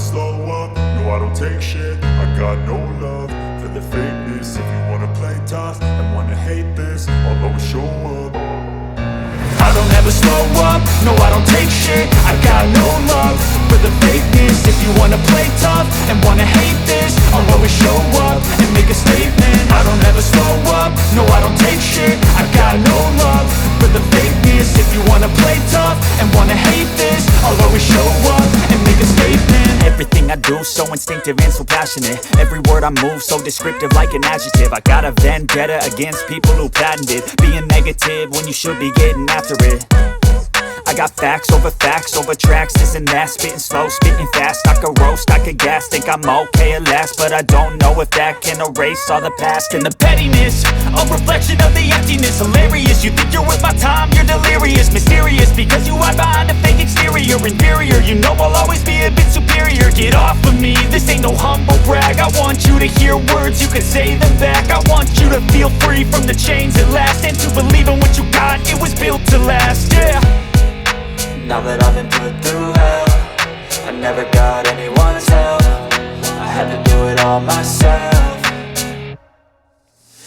slow up, no I don't take shit. I got no love for the fakeness. If you wanna play tough and wanna hate this, I'll always show up. I don't ever slow up, no I don't take shit. I got no love for the fakeness. If you wanna play tough and wanna hate this, I'll always show up and make a statement. I don't ever slow up, no I don't take shit. I got no love for the fakeness. If you wanna play tough and wanna hate this, I'll always show up and make a statement. Everything I do so instinctive and so passionate. Every word I move so descriptive like an adjective. I got a vendetta against people who patented being negative when you should be getting after it. I got facts over tracks, this and that. Spitting slow, spitting fast, I could roast, I could gas. Think I'm okay at last, but I don't know if that can erase all the past. And the pettiness, a reflection of the emptiness. Hilarious, you think you're worth my time, you're delirious. Mysterious, because you hide behind a fake exterior. Inferior, you know I'll always be a bit superior. Get off of me, this ain't no humble brag. I want you to hear words, you can say them back. I want you to feel free from the chains at last, and to believe in what you got, it was built to last, yeah. Now that I've been put through hell, I never got anyone's help. I had to do it all myself.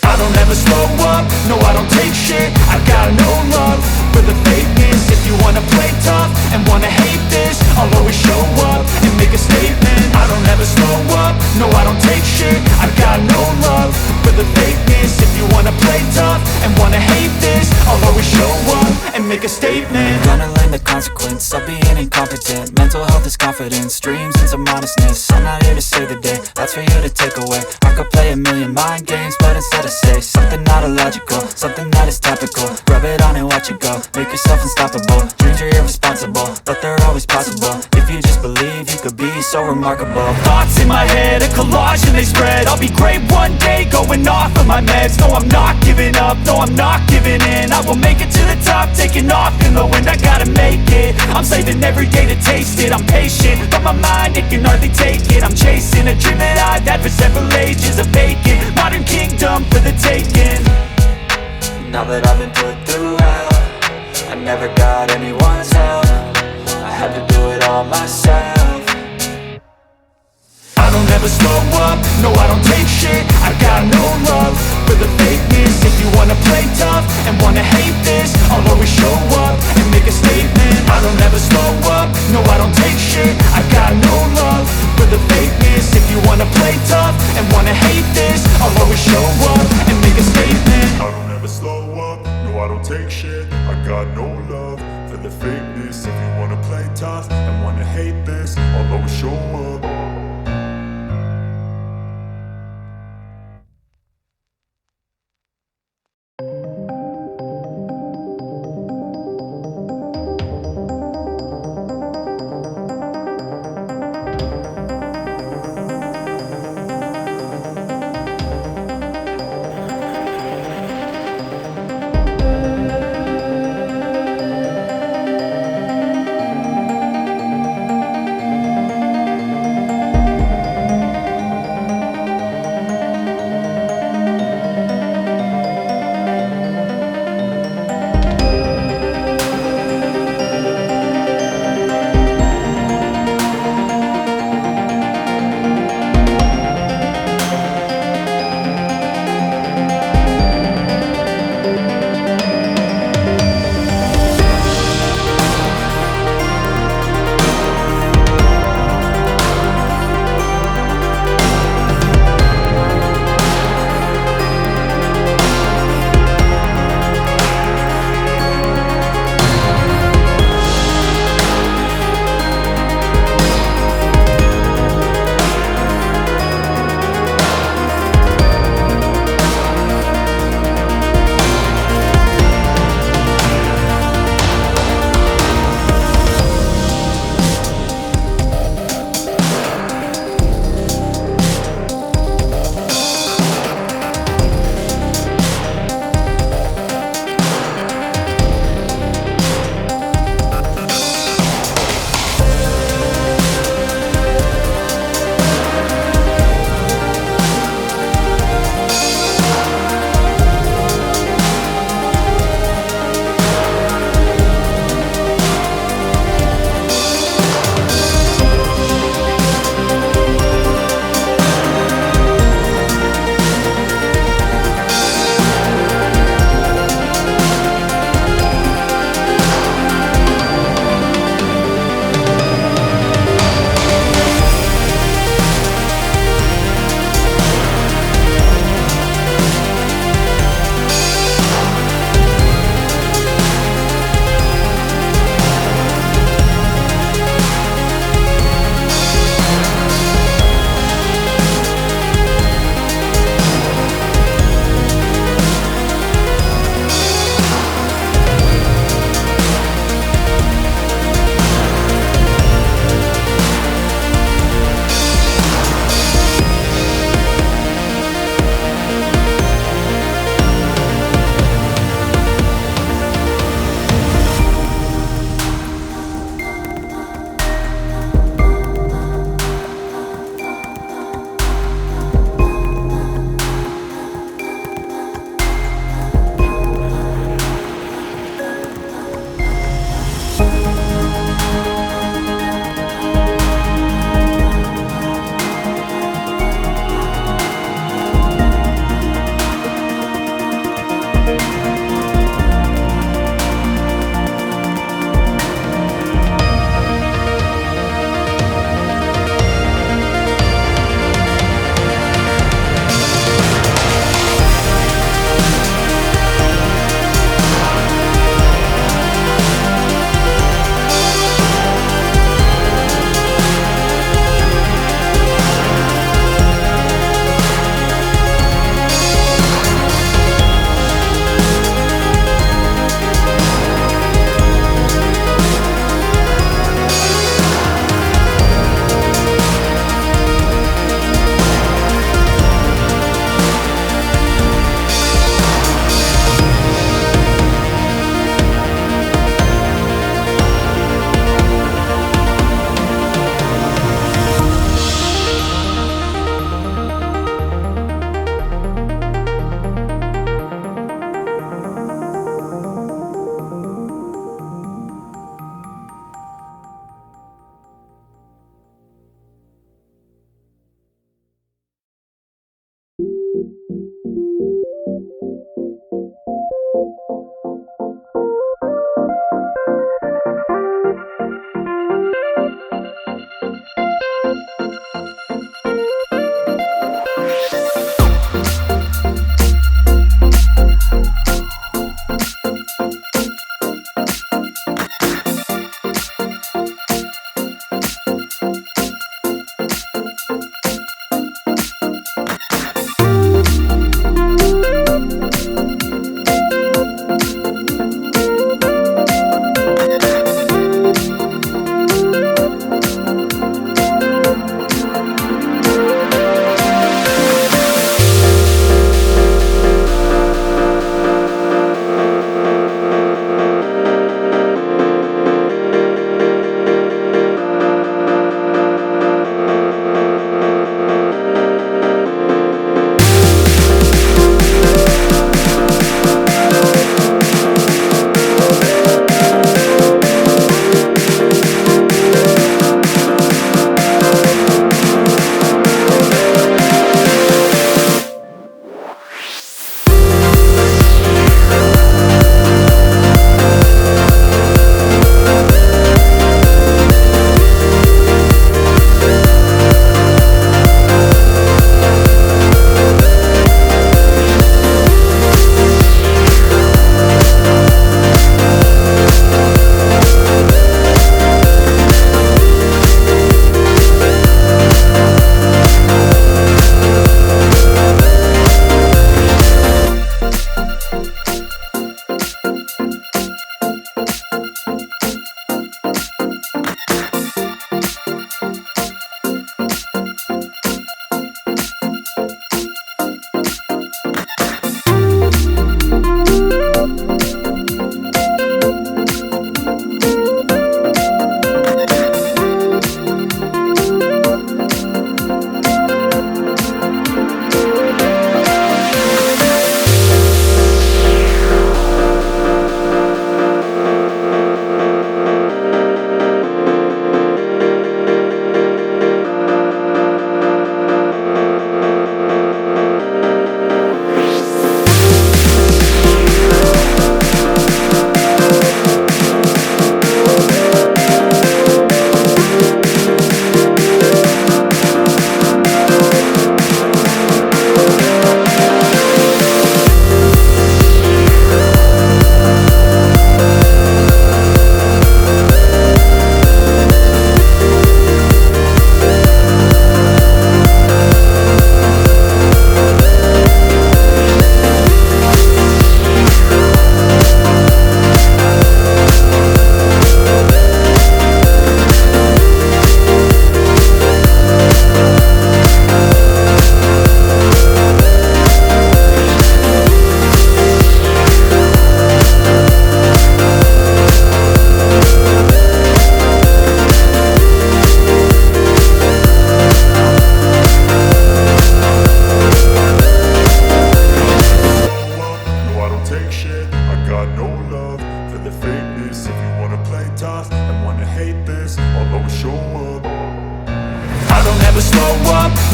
I don't ever slow up, no I don't take shit. I got no love for the fakeness. If you wanna play tough and wanna hate this, I'll always show up and make a statement. I don't ever slow up, no I don't take shit. I got no love for the fakeness. If you wanna play tough and wanna hate this, I'll always show up and make a statement. Gonna learn the consequence of being incompetent. Mental health is confidence, dreams and some modestness. I'm not here to save the day, that's for you to take away. I could play a million mind games, but instead I say something not illogical, something that is topical. Rub it on and watch it go, make yourself unstoppable. Dreams are irresponsible, but they're always possible. If you just believe, you could be so remarkable. Thoughts in my head, a collage and they spread. I'll be great one day, going off of my meds. No, I'm not giving up, no, I'm not giving in. I will make it to the top, taking off in the wind. I gotta make it, I'm saving every day to taste it. I'm patient, but my mind, it can hardly take it. I'm chasing a dream that I've had for several ages. A vacant, modern kingdom for the taking. Now that I've been put through hell, I never got anyone's help. I had to do it all myself. I don't ever slow up, no I don't take shit. I got no love for the fakeness. If you wanna play tough and wanna hate this, I'll always show up and make a statement. I don't ever slow up, no I don't take shit. I got no love for the fakeness. If you wanna play tough and wanna hate this, I'll always show up and make a statement. I don't ever slow up, no I don't take shit. I got no love for the fakeness. If you wanna play tough and wanna hate this, I'll always show up.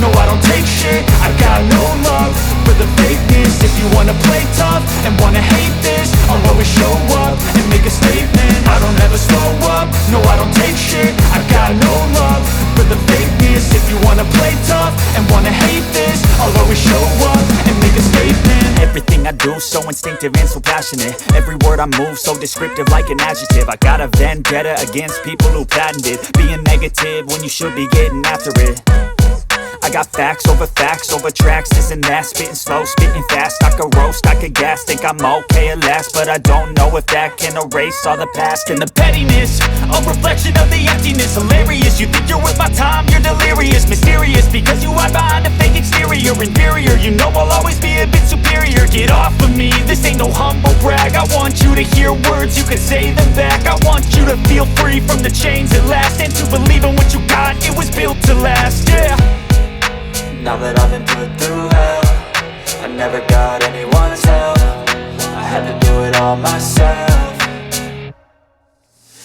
no I don't take shit. I got no love for the fakeness. If you wanna play tough and wanna hate this, I'll always show up and make a statement. I don't ever slow up, no I don't take shit. I got no love for the fakeness. If you wanna play tough and wanna hate this, I'll always show up and make a statement. Everything I do so instinctive and so passionate. Every word I move so descriptive like an adjective. I got a vendetta against people who patented being negative when you should be getting after it. I got facts over tracks, this and that. Spitting slow, spitting fast. I could roast, I could gas. Think I'm okay at last, but I don't know if that can erase all the past. And the pettiness, a reflection of the emptiness. Hilarious, you think you're worth my time, you're delirious. Mysterious, because you hide behind a fake exterior. Inferior, you know I'll always be a bit superior. Get off of me, this ain't no humble brag. I want you to hear words, you can say them back. I want you to feel free from the chains at last, and to believe in what you got, it was built to last, yeah. Now that I've been put through hell, I never got anyone's help. I had to do it all myself.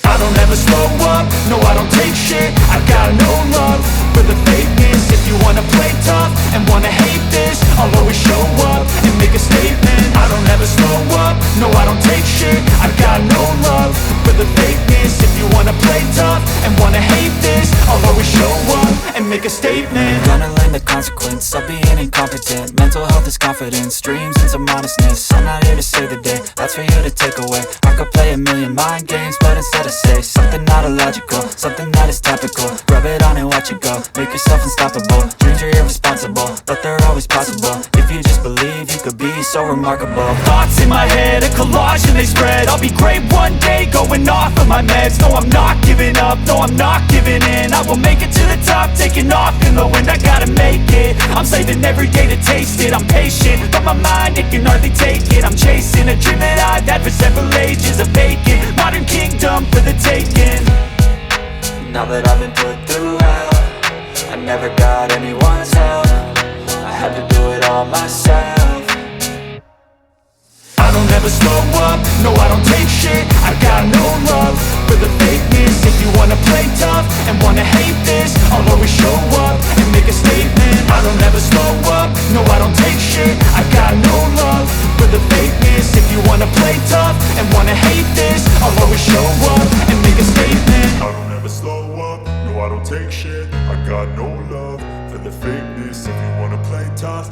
I don't ever slow up, no I don't take shit. I got no love for the fakeness. If you wanna play tough and wanna hate this, I'll always show up and make a statement. I don't ever slow up, no I don't take shit. I got no love for the fakeness. If you wanna play tough and wanna hate this, I'll always show up and make a statement. Gonna learn the consequence of being incompetent. Mental health is confidence, dreams into modestness. I'm not here to save the day, that's for you to take away. I could play a million mind games, but instead I say something not illogical, something that is topical. Rub it on and watch it go, make yourself unstoppable. Dreams are irresponsible, but they're always possible. If you just believe, you could be so remarkable. Thoughts in my head, a collage and they spread. I'll be great one day, going off of my meds. No, I'm not giving up, no, I'm not giving in. I will make it to the top, taking off in the wind. I gotta make it, I'm saving every day to taste it. I'm patient, but my mind, it can hardly take it. I'm chasing a dream that I've had for several ages. A vacant, modern kingdom for the taking. Now that I've been put through hell, I never got anyone's help. I had to do it all myself. I don't ever slow up, no I don't take shit. I got no love for the fakeness. If you wanna play tough and wanna hate this, I'll always show up and make a statement. I don't ever slow up, no I don't take shit. I got no love for the fakeness. If you wanna play tough and wanna hate this, I'll always show up and make a statement. I don't ever slow up, no I don't take shit. I got no love for the fakeness. If you wanna play tough